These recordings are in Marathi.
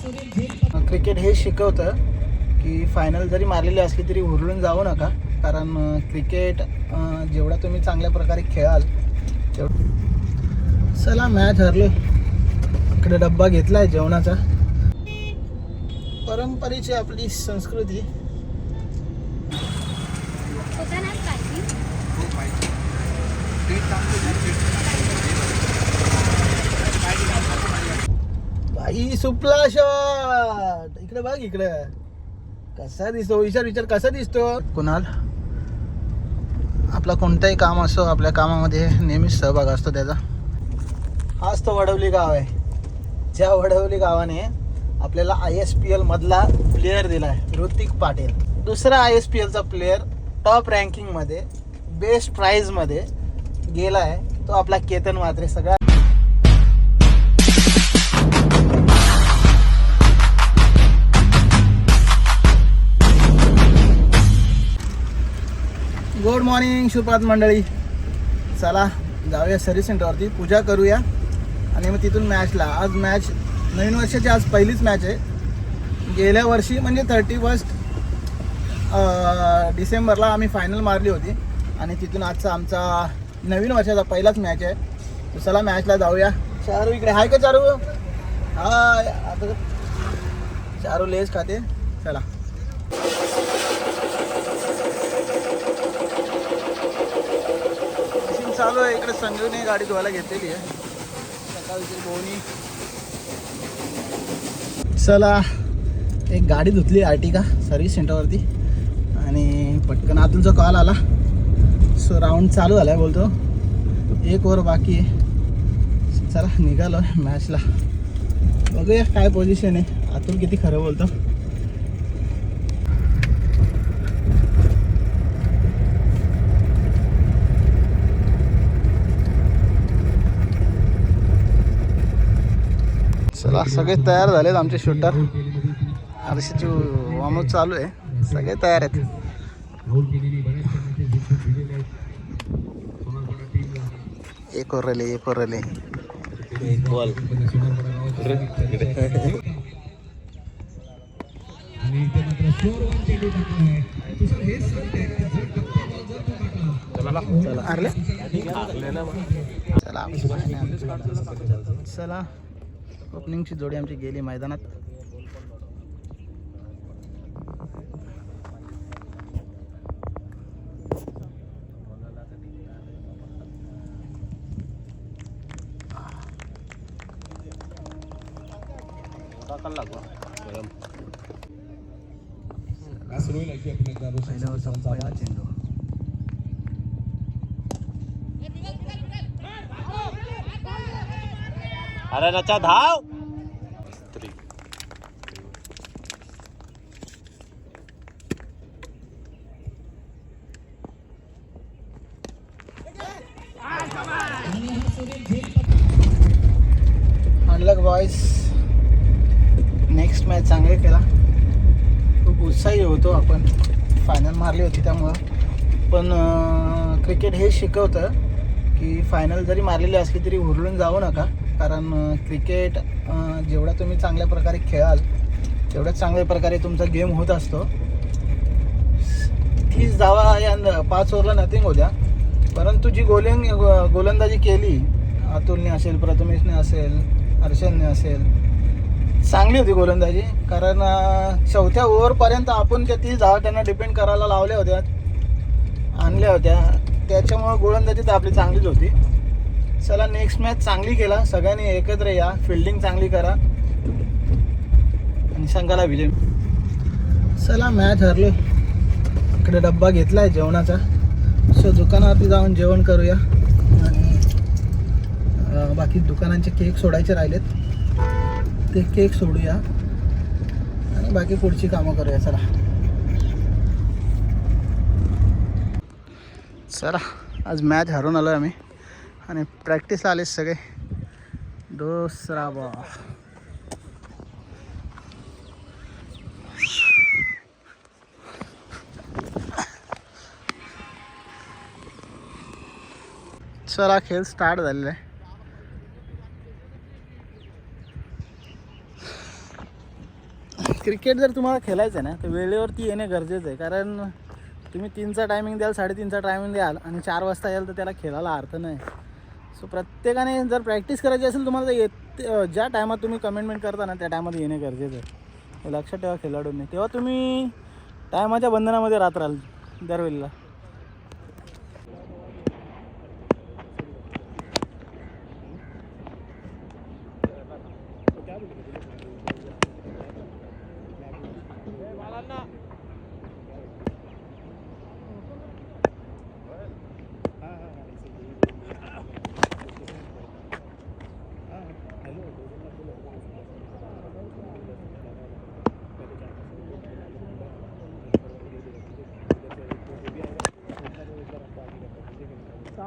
क्रिकेट हे शिकवतं की फायनल जरी मारलेली असली तरी हुरळून जाऊ नका, कारण क्रिकेट जेवढा तुम्ही चांगल्या प्रकारे खेळाल तेवढं. चला मॅच हरलो. इकडे डब्बा घेतला आहे जेवणाचा. परंपरेची आपली संस्कृती. भाई सुपला शॉट. इकडे बघ, इकडे कसा दिसतो. विचार कसा दिसतो. कुणाल आपला कोणताही काम असो, आपल्या कामामध्ये नेहमीच सहभाग असतो त्याचा. हाच तो वडवली गाव आहे, ज्या वडवली गावाने आपल्याला ISPL मधला प्लेयर दिला आहे, ऋतिक पाटील. दुसरा ISPLचा प्लेयर टॉप रँकिंगमध्ये बेस्ट प्राईजमध्ये गेला आहे तो आपला केतन म्हात्रे. सगळा गुड मॉर्निंग, शुभप्रभात मंडळी. चला जाऊया सर्व्हिस सेंटरवरती, पूजा करूया आणि मग तिथून मॅचला. आज मॅच नवीन वर्षाची आज पहिलीच मॅच आहे. गेल्या वर्षी म्हणजे 31 डिसेंबरला आम्ही फायनल मारली होती आणि तिथून आजचा आमचा नवीन वर्षाचा पहिलाच मॅच आहे. तर चला मॅचला जाऊया. चारू इकडे आहे का? चारू हाय. आता चारू लेस खाते. चला चालू आहे. इकडे संजीवने गाडी धुवायला घेतलेली आहे सकाळची बोनी. चला एक गाडी धुतली आर्टिका सर्व्हिस सेंटरवरती आणि पटकन अतुलचा कॉल आला. सो राऊंड चालू झाला आहे, बोलतो 1 ओव्हर बाकी आहे. चला निघालो मॅचला. बघूया काय पोझिशन आहे. अतुल किती खरं बोलतो. चला सगळे तयार झालेत आमचे शूटर. हर्षची वॉर्मअप चालू आहे. सगळे तयार आहेत. एक ओव्हर राहिले. एक बॉल. चला ओपनिंगची जोडी आमची गेली मैदानात. पहिला चेंडू. अरे नचा धाव. अनलक बॉयज. नेक्स्ट मॅच चांगले केला. खूप उत्साही होतो आपण. फायनल मारली होती त्यामुळं. पण क्रिकेट हे शिकवतं की फायनल जरी मारलेली असली तरी हुरळून जाऊ नका, कारण क्रिकेट जेवढा तुम्ही चांगल्या प्रकारे खेळाल तेवढ्याच चांगल्या प्रकारे तुमचा गेम होत असतो. 30 धावा या 5 ओव्हरला नथिंग होत्या, परंतु जी गोलंदाजी केली अतुलने असेल, प्रथमेशने असेल, हर्षलने असेल, चांगली होती गोलंदाजी. कारण 4थ्या ओव्हरपर्यंत आपण त्या 30 धावा त्यांना डिपेंड करायला लावल्या होत्या, आणल्या होत्या. त्याच्यामुळं गोलंदाजी तर आपली चांगलीच होती. चला नेक्स्ट मॅच चांगली केला. सगळ्यांनी एकत्र या, फिल्डिंग चांगली करा आणि संघाला विजय. चला मॅच हरलो. इकडे डब्बा घेतला आहे जेवणाचा. सो दुकानावरती जाऊन जेवण करूया आणि बाकी दुकानांचे केक सोडायचे राहिलेत, ते केक सोडूया आणि बाकी पुढची कामं करूया. चला आज मॅच हरून आलो आम्ही आणि प्रॅक्टिसला आले सगळे. दुसरा बॉल. चला खेळ स्टार्ट झालेला आहे. क्रिकेट जर तुम्हाला खेळायचं आहे ना तर वेळेवरती येणे गरजेचं आहे. कारण तुम्ही 3चा टायमिंग द्याल, 3:30चा टायमिंग द्याल आणि 4 वाजता याल तर त्याला खेळायला अर्थ नाही. सो प्रत्येकाने जर प्रॅक्टिस करायची असेल तुम्हाला तर ज्या टायमात तुम्ही कमिटमेंट करता ना त्या टायमात येणे गरजेचं आहे. हे लक्षात ठेवा खेळाडूंनी. तेव्हा तुम्ही टायमाच्या बंधनामध्ये राहत राहाल दरवेळेला.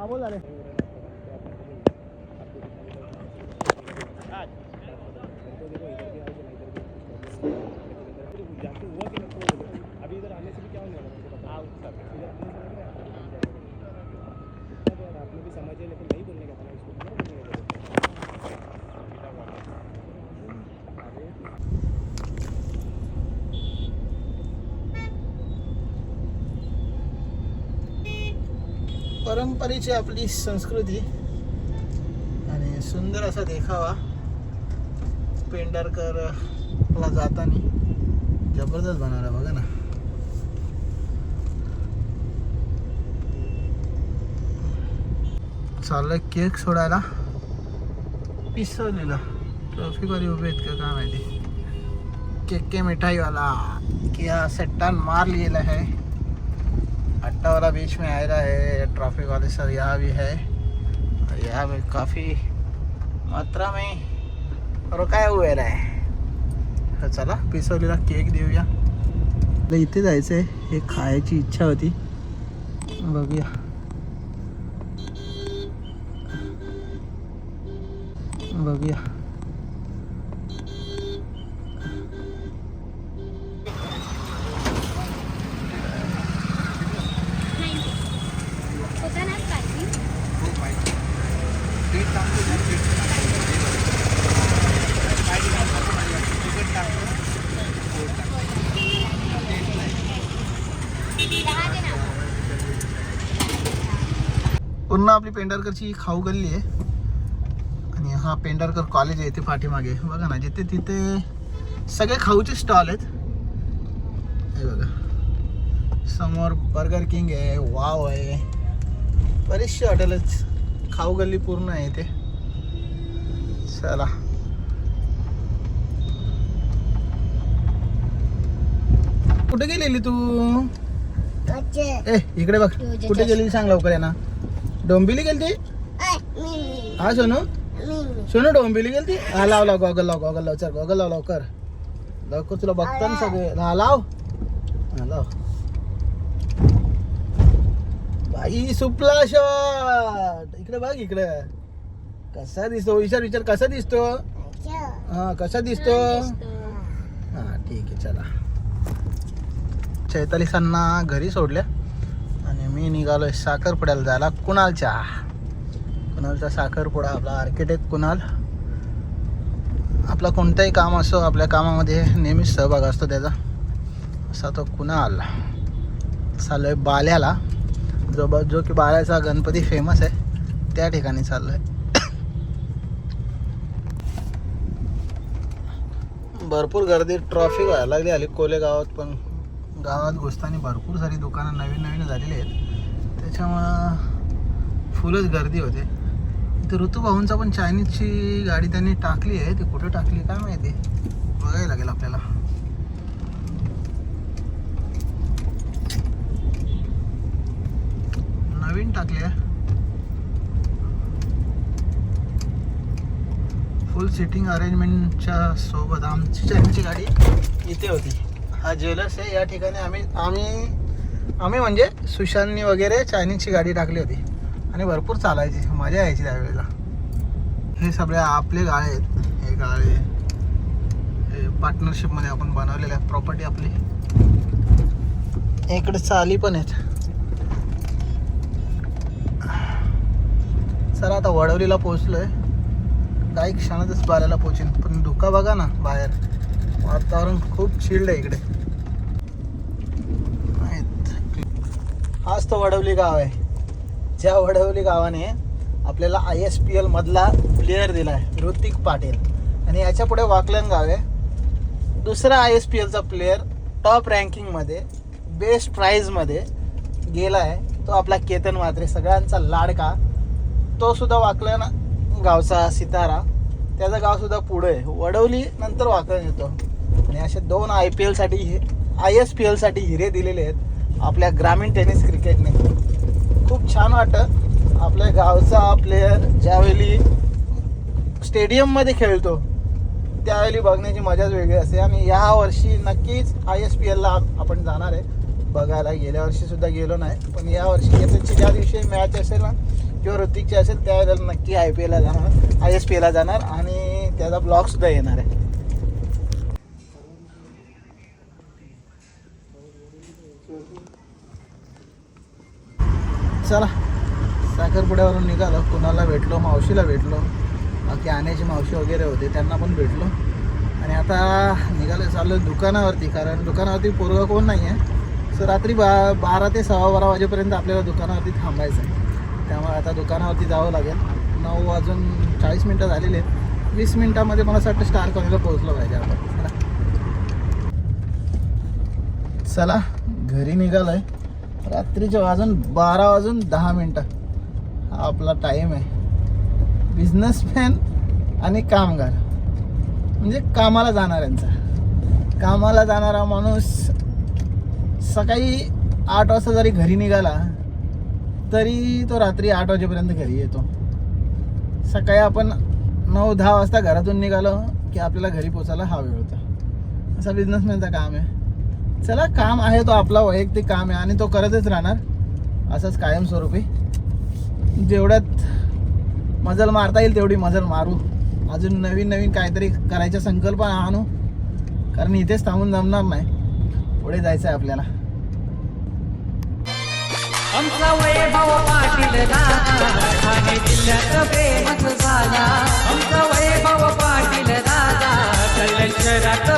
बोल आले अभी इधर आने से भी क्या होने वाला आपने भी समझे लेकिन नहीं बोलने का था इसको परंपरेची आपली संस्कृती आणि सुंदर असा देखावा पेंढारकरला जाताना जबरदस्त बनवला बघा ना. चाललंय केक सोडायला. पिसवलेला ट्रॉफिकवाले उभे आहेत का काय माहिती. केक के मिठाईवाला क्या सट्टान मार लिया है. अट्टा वाला बीच में आ रहा है. ट्रैफिक वाले सर यहाँ भी है. यहाँ पे काफ़ी मात्रा में रुकाया हुआ है. चला पिसवलेला केक देऊया. इथे जायचं आहे. हे खायची इच्छा होती. बघूया बघूया. पुन्हा आपली पेंढारकरची खाऊ गल्ली आहे आणि हा पेंढारकर कॉलेज आहे इथे पाठीमागे बघा ना. जिथे तिथे सगळे खाऊचे स्टॉल आहेत. हे बघा समोर बर्गर किंग आहे, वाव आहे, बरेचसे हॉटेल आहेत. खाऊ गल्ली पूर्ण आहे इथे. चला कुठे गेलेली तू. ए इकडे बघ कुठे गेलेली सांग लवकर. आहे ना डोंबिवली गेलती. हा सोनू सोनू डोंबिवली गेलती. हा लाव लाव गॉगल लाव गॉगल लाव. चल गॉगल लाव लवकर लवकर. तुला बघता ना सगळे. हा लाव हा लाव. बाई सुपला शॉट. इकडे बघ इकडे कसा दिसतो. विचार विचार कसा दिसतो. हा कसा दिसतो. हा ठीक आहे. चला चैतालीसांना घरी सोडल्या आणि मी निघालोय साखरपुड्याला जायला. कुणालचा साखरपुडा. आपला आर्किटेक्ट कुणाल. आपला कोणताही काम असो आपल्या कामामध्ये नेहमीच सहभाग असतो त्याचा. असा तो कुणाल. चाललोय बाल्याला जो की बाल्याचा गणपती फेमस आहे त्या ठिकाणी चाललोय. भरपूर गर्दी ट्रॉफिक व्हायला लागली आली कोले गावात. पण गावात घुसताना भरपूर सारी दुकानं नवीन नवीन झालेली आहेत त्याच्यामुळं फुलच गर्दी होते. इथे ऋतुभाऊंचा पण चायनीजची गाडी त्यांनी टाकली आहे. ती कुठे टाकली काय माहिती बघायला लागेल आपल्याला. नवीन टाकली आहे. फुल सिटिंग अरेंजमेंटच्या सोबत आमची चायनीजची गाडी इथे होती. हा ज्वेलर्स आहे. या ठिकाणी आम्ही म्हणजे सुशांतनी वगैरे चायनीजची गाडी टाकली होती आणि भरपूर चालायची. मजा यायची त्यावेळेला. हे सगळे आपले गाळे आहेत. हे गाळे हे पार्टनरशिपमध्ये आपण बनवलेले आहे. प्रॉपर्टी आपली. इकडे चाली पण आहेत. चला आता वडवलीला पोहोचलोय. काही क्षणातच बाल्याला पोहोचेन. पण धुका बघा ना बाहेर. वातावरण खूप चिल्ड आहे इकडे. हाच तो वडवली गाव आहे, ज्या वडवली गावाने आपल्याला ISPL मधला प्लेयर दिला आहे ऋतिक पाटील. आणि याच्या पुढे वाकलन गाव आहे, दुसरा ISPLचा प्लेयर टॉप रँकिंगमध्ये बेस्ट प्राईजमध्ये गेला आहे, तो आपला केतन म्हात्रे, सगळ्यांचा लाडका. तो सुद्धा वाकलन गावचा सितारा, त्याचं गावसुद्धा पुढे आहे. वडवली नंतर वाकलन येतो. आणि असे 2 ISPLसाठी हिरे दिलेले आहेत आपल्या ग्रामीण टेनिस क्रिकेटने. खूप छान वाटतं. आपल्या गावचा प्लेयर ज्यावेळी स्टेडियममध्ये खेळतो त्यावेळी बघण्याची मजाच वेगळी असते. आणि या वर्षी नक्कीच ISPLला आपण जाणार आहे बघायला. गेल्या वर्षीसुद्धा गेलो नाही, पण या वर्षी केतनची ज्या दिवशी मॅच असेल ना किंवा ऋतिकची असेल त्यावेळेला नक्की ISPLला जाणार आणि त्याचा ब्लॉगसुद्धा येणार आहे. चला साखरपुड्यावरून निघालो, कुणाला भेटलो, मावशीला भेटलो, बाकी आण्याची मावशी वगैरे होते त्यांना पण भेटलो. आणि आता निघालो चाललो दुकानावरती, कारण दुकानावरती पोरगा कोण नाही आहे. सो रात्री 12 ते 12:15 वाजेपर्यंत आपल्याला दुकानावरती थांबायचं आहे. त्यामुळे आता दुकानावरती जावं लागेल. 9 वाजून 40 मिनटं झालेले आहेत. 20 मिनटामध्ये मला असं वाटतं स्टार कॉलनीला पोहोचलो पाहिजे आपण. चला घरी निघालो आहे. रात्रीचे 12 वाजून 10 मिनटं हा आपला टाईम आहे. बिझनेसमॅन आणि कामगार म्हणजे कामाला जाणाऱ्यांचा. कामाला जाणारा माणूस सकाळी 8 वाजता जरी घरी निघाला तरी तो रात्री 8 वाजेपर्यंत घरी येतो. सकाळी आपण 9-10 वाजता घरातून निघालो की आपल्याला घरी पोचायला हा वेळ होता. असा बिझनेसमॅनचा काम आहे. चला काम आहे तो आपला वैयक्तिक काम आहे आणि तो करतच राहणार असंच कायमस्वरूपी. जेवढ्यात मजल मारता येईल तेवढी मजल मारू. अजून नवीन काहीतरी करायचा संकल्प आणू, कारण इथेच थांबून जमणार नाही, पुढे जायचं आहे आपल्याला. आमचा वैभव पाटील दादा ठाणे जिल्ह्यात फेमस झाला. आमचा वैभव पाटील दादा कल्याण शहरात